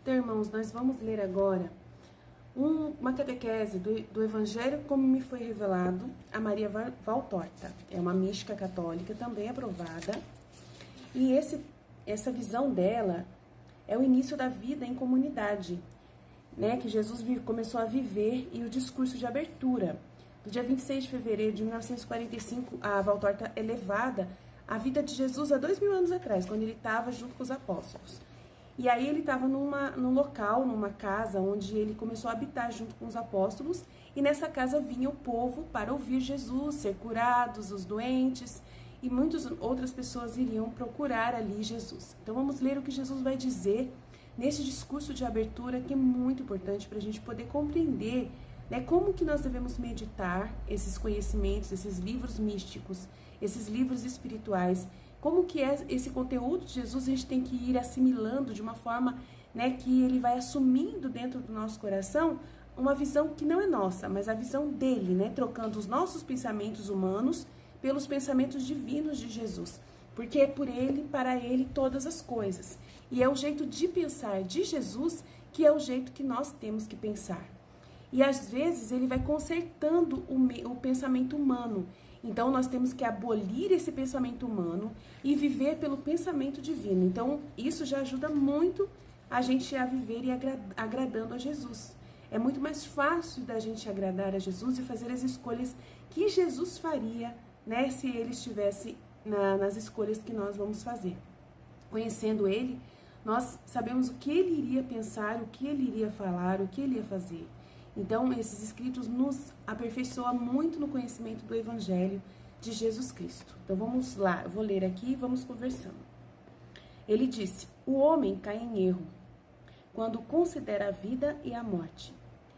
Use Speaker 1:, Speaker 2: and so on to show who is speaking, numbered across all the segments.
Speaker 1: Então, irmãos, nós vamos ler agora uma catequese do Evangelho como me foi revelado a Maria Valtorta. É uma mística católica, também aprovada. E essa visão dela é o início da vida em comunidade, né, que Jesus começou a viver, e o discurso de abertura. No dia 26 de fevereiro de 1945, a Valtorta é levada à vida de Jesus há 2000 anos atrás, quando ele estava junto com os apóstolos. E aí ele estava num local, numa casa, onde ele começou a habitar junto com os apóstolos, e nessa casa vinha o povo para ouvir Jesus, ser curados, os doentes, e muitas outras pessoas iriam procurar ali Jesus. Então vamos ler o que Jesus vai dizer nesse discurso de abertura, que é muito importante para a gente poder compreender, né, como que nós devemos meditar esses conhecimentos, esses livros místicos, esses livros espirituais. Como que é esse conteúdo de Jesus, a gente tem que ir assimilando de uma forma, né, que ele vai assumindo dentro do nosso coração uma visão que não é nossa, mas a visão dele, né, trocando os nossos pensamentos humanos pelos pensamentos divinos de Jesus. Porque é por ele, para ele, todas as coisas. E é o jeito de pensar de Jesus que é o jeito que nós temos que pensar. E às vezes ele vai consertando o pensamento humano. Então, nós temos que abolir esse pensamento humano e viver pelo pensamento divino. Então, isso já ajuda muito a gente a viver e agradando a Jesus. É muito mais fácil da gente agradar a Jesus e fazer as escolhas que Jesus faria, né, se ele estivesse nas escolhas que nós vamos fazer. Conhecendo ele, nós sabemos o que ele iria pensar, o que ele iria falar, o que ele ia fazer. Então, esses escritos nos aperfeiçoam muito no conhecimento do Evangelho de Jesus Cristo. Então, vamos lá, eu vou ler aqui e vamos conversando. Ele disse: o homem cai em erro quando considera a vida e a morte.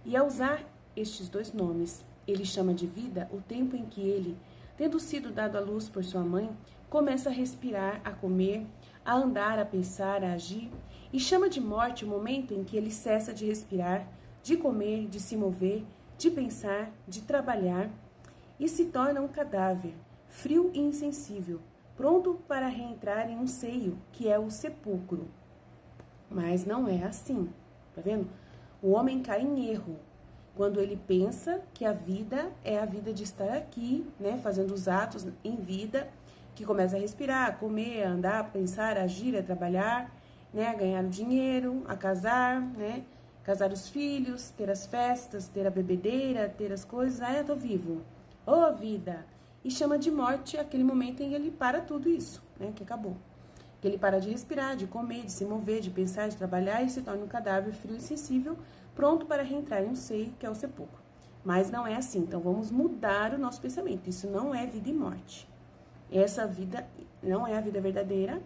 Speaker 1: E ao usar estes dois nomes, ele chama de vida o tempo em que ele, tendo sido dado à luz por sua mãe, começa a respirar, a comer, a andar, a pensar, a agir, e chama de morte o momento em que ele cessa de respirar, de comer, de se mover, de pensar, de trabalhar, e se torna um cadáver, frio e insensível, pronto para reentrar em um seio, que é o sepulcro. Mas não é assim, tá vendo? O homem cai em erro quando ele pensa que a vida é a vida de estar aqui, né, fazendo os atos em vida, que começa a respirar, a comer, a andar, a pensar, a agir, a trabalhar, né, a ganhar o dinheiro, a casar, né, casar os filhos, ter as festas, ter a bebedeira, ter as coisas. Ah, eu tô vivo. Oh, vida! E chama de morte aquele momento em que ele para tudo isso, né, que acabou. Que ele para de respirar, de comer, de se mover, de pensar, de trabalhar e se torna um cadáver frio e sensível, pronto para reentrar em um seio, que é o sepulcro. Mas não é assim. Então vamos mudar o nosso pensamento. Isso não é vida e morte. Essa vida não é a vida verdadeira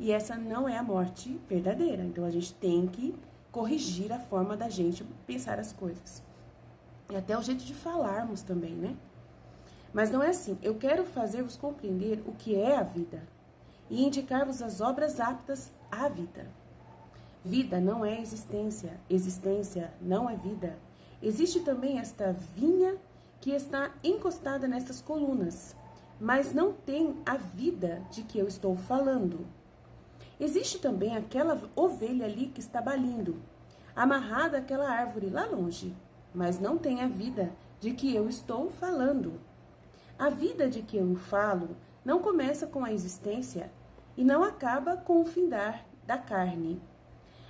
Speaker 1: e essa não é a morte verdadeira. Então a gente tem que corrigir a forma da gente pensar as coisas. E até o jeito de falarmos também, né? Mas não é assim. Eu quero fazer-vos compreender o que é a vida e indicar-vos as obras aptas à vida. Vida não é existência. Existência não é vida. Existe também esta vinha que está encostada nestas colunas, mas não tem a vida de que eu estou falando. Existe também aquela ovelha ali que está balindo, amarrada àquela árvore lá longe, mas não tem a vida de que eu estou falando. A vida de que eu falo não começa com a existência e não acaba com o findar da carne.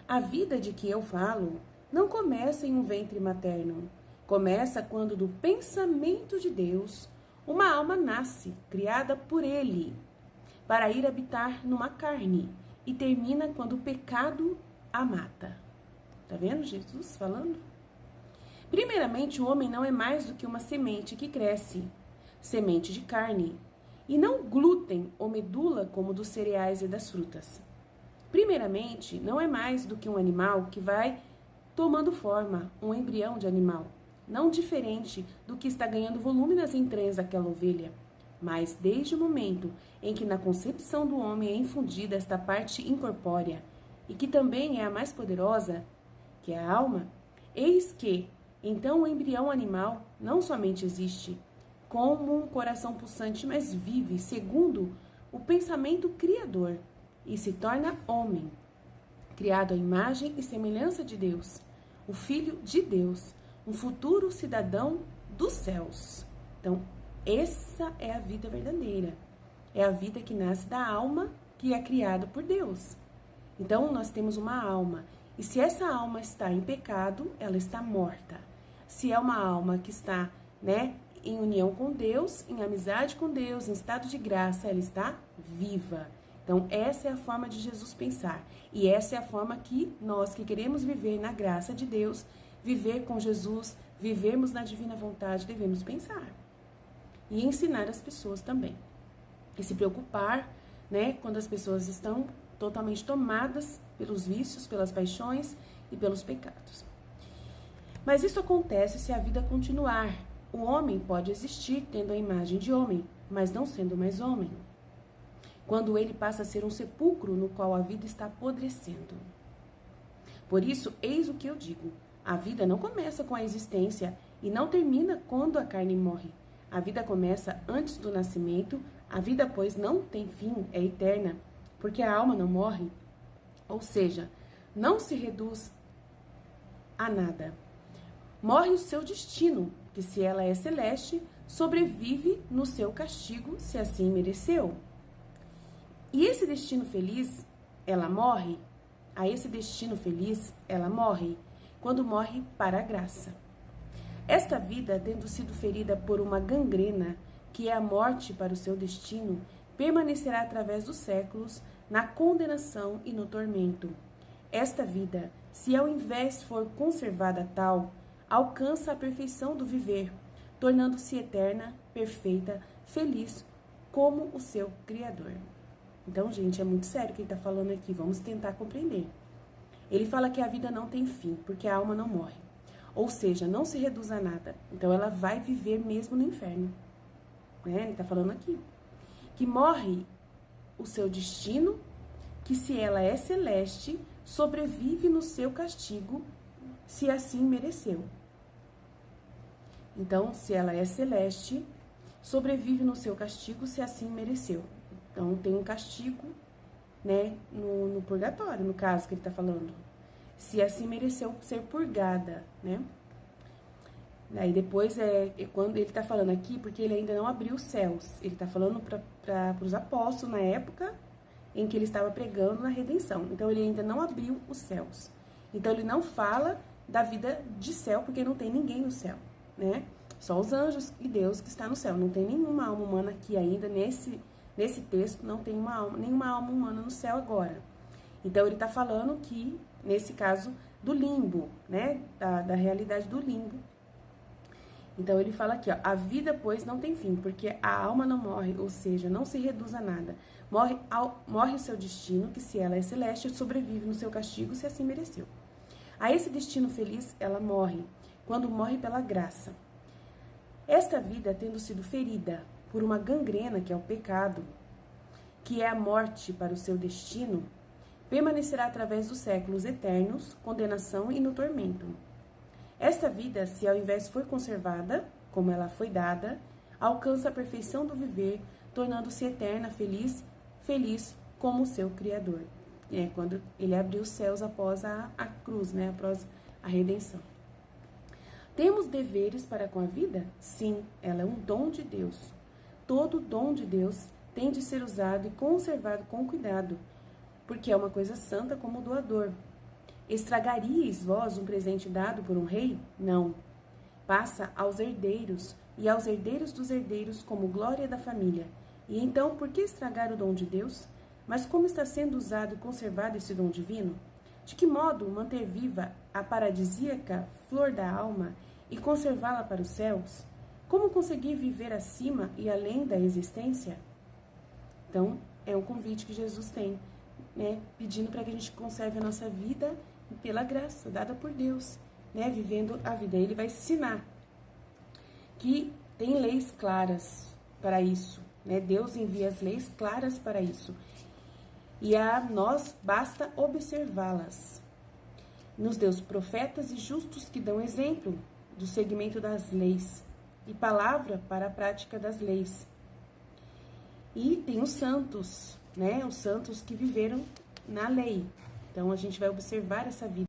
Speaker 1: A vida de que eu falo não começa em um ventre materno, começa quando do pensamento de Deus uma alma nasce, criada por Ele, para ir habitar numa carne, e termina quando o pecado a mata. Tá vendo Jesus falando? Primeiramente, o homem não é mais do que uma semente que cresce, semente de carne, e não glúten ou medula como dos cereais e das frutas. Primeiramente, não é mais do que um animal que vai tomando forma, um embrião de animal, não diferente do que está ganhando volume nas entranhas daquela ovelha. Mas desde o momento em que na concepção do homem é infundida esta parte incorpórea, e que também é a mais poderosa, que é a alma, eis que, então, o embrião animal não somente existe como um coração pulsante, mas vive segundo o pensamento criador e se torna homem. criado à imagem e semelhança de Deus, o Filho de Deus, um futuro cidadão dos céus. Então, essa é a vida verdadeira. É a vida que nasce da alma que é criada por Deus. Então, nós temos uma alma. E se essa alma está em pecado, ela está morta. Se é uma alma que está, em união com Deus, em amizade com Deus, em estado de graça, ela está viva. Então, essa é a forma de Jesus pensar. E essa é a forma que nós que queremos viver na graça de Deus, viver com Jesus, vivermos na divina vontade, devemos pensar. E ensinar as pessoas também. E se preocupar, quando as pessoas estão totalmente tomadas pelos vícios, pelas paixões e pelos pecados. Mas isso acontece se a vida continuar. O homem pode existir tendo a imagem de homem, mas não sendo mais homem. Quando ele passa a ser um sepulcro no qual a vida está apodrecendo. Por isso, eis o que eu digo. A vida não começa com a existência e não termina quando a carne morre. A vida começa antes do nascimento, a vida, pois, não tem fim, é eterna, porque a alma não morre, ou seja, não se reduz a nada. Morre o seu destino, que se ela é celeste, sobrevive no seu castigo, se assim mereceu. E esse destino feliz, ela morre, a esse destino feliz, ela morre, quando morre para a graça. Esta vida, tendo sido ferida por uma gangrena, que é a morte para o seu destino, permanecerá através dos séculos na condenação e no tormento. Esta vida, se ao invés for conservada tal, alcança a perfeição do viver, tornando-se eterna, perfeita, feliz, como o seu Criador. Então, gente, é muito sério o que ele está falando aqui, vamos tentar compreender. Ele fala que a vida não tem fim, porque a alma não morre. Ou seja, não se reduz a nada. Então, ela vai viver mesmo no inferno. Ele está falando aqui. Que morre o seu destino, que se ela é celeste, sobrevive no seu castigo, se assim mereceu. Então, se ela é celeste, sobrevive no seu castigo, se assim mereceu. Então, tem um castigo, no purgatório, no caso que ele está falando. Se assim mereceu ser purgada, Aí depois, quando ele está falando aqui, porque ele ainda não abriu os céus. Ele está falando para os apóstolos na época em que ele estava pregando na redenção. Então, ele ainda não abriu os céus. Então, ele não fala da vida de céu, porque não tem ninguém no céu, Só os anjos e Deus que está no céu. Não tem nenhuma alma humana aqui ainda, nesse texto, não tem nenhuma alma humana no céu agora. Então, ele está falando que, nesse caso, do limbo, da realidade do limbo. Então, ele fala aqui, a vida, pois, não tem fim, porque a alma não morre, ou seja, não se reduz a nada. Morre o seu destino, que se ela é celeste, sobrevive no seu castigo, se assim mereceu. A esse destino feliz, ela morre, quando morre pela graça. Esta vida, tendo sido ferida por uma gangrena, que é o pecado, que é a morte para o seu destino, permanecerá através dos séculos eternos, condenação e no tormento. Esta vida, se ao invés for conservada, como ela foi dada, alcança a perfeição do viver, tornando-se eterna, feliz como o seu Criador. Quando ele abriu os céus após a cruz, após a redenção. Temos deveres para com a vida? Sim, ela é um dom de Deus. Todo dom de Deus tem de ser usado e conservado com cuidado, porque é uma coisa santa como o doador. Estragaríeis vós um presente dado por um rei? Não. Passa aos herdeiros e aos herdeiros dos herdeiros como glória da família. E então, por que estragar o dom de Deus? Mas como está sendo usado e conservado esse dom divino? De que modo manter viva a paradisíaca flor da alma e conservá-la para os céus? Como conseguir viver acima e além da existência? Então, é um convite que Jesus tem, pedindo para que a gente conserve a nossa vida pela graça dada por Deus, vivendo a vida. Ele vai ensinar que tem leis claras para isso, Deus envia as leis claras para isso. E a nós basta observá-las. Nos deu profetas e justos que dão exemplo do seguimento das leis e palavra para a prática das leis. E tem os santos, os santos que viveram na lei. Então, a gente vai observar essa vida